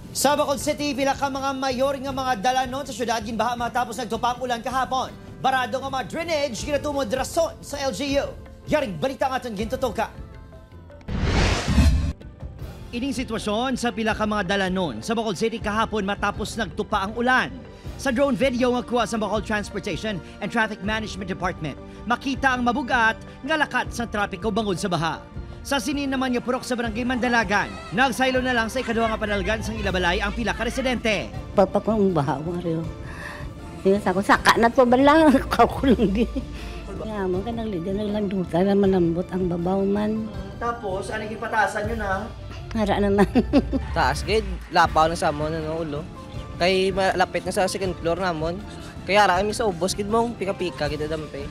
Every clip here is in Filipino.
Sa Bacolod City, pila ka mga mayor nga mga dalanon sa syudad ginbaha matapos nagtupang ulan kahapon. Barado nga mga drainage ginatumod rason sa LGU. Yaring balita nga itong gintutuka. Ining sitwasyon sa pila ka mga dalanon sa Bacolod City kahapon matapos nagtupa ang ulan. Sa drone video nga kuha sa Bacolod Transportation and Traffic Management Department, makita ang mabugat nga lakat sa trapiko bangod sa baha. Sa sinin naman yung purok sa Barangay Mandalagan, nagsaylo na lang sa ikaduha nga panalgan sang Ilabalay ang pila ka residente. Pagpakong baha ko rin. Yung sa ko, saka na to ba lang, kakulang din. Kaya mo, kanang lang duta na malambot ang babaw man. Tapos, anong ipatasan nyo na? Hara naman. Taas gid, lapaw na sa amon ano ulo. Kay malapit na sa second floor namon. Kaya ara kami sa ubos gid mong pika-pika gid dampe.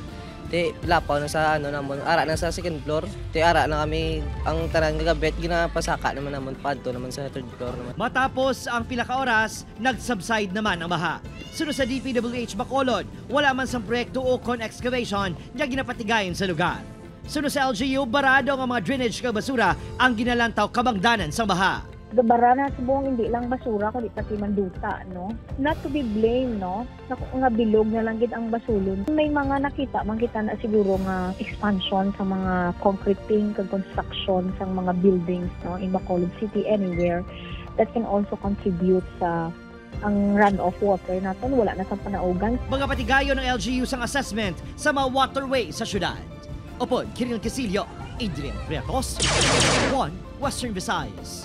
Ti lapaw na sa ano namon, ara na sa second floor. Ti ara na kami ang tarang gagabet ginapasaka naman namon padto naman sa third floor naman. Matapos ang pila ka oras, nag-subside naman ang baha. Sunod sa DPWH Bacolod, wala man sang proyekto o con-excavation na ginapatigayon sa lugar. Sunod sa LGU, barado ang mga drainage kag basura ang ginalantaw kabangdanan sa baha. Bara na subong hindi lang basura kundi pati manduta, no? Not to be blamed, no? Nga bilog na lang gid ang basulon. May mga nakita, makita na siguro nga expansion sa mga concreting kag construction sa mga buildings, no? In Bacolod City, anywhere that can also contribute sa ang runoff water natin. Wala na sa panaugan. Mga patigayon ng LGU sang assessment sa mga waterway sa syudad. Opo, Kiril Casillo, Adrian Prietos, One Western Visayas.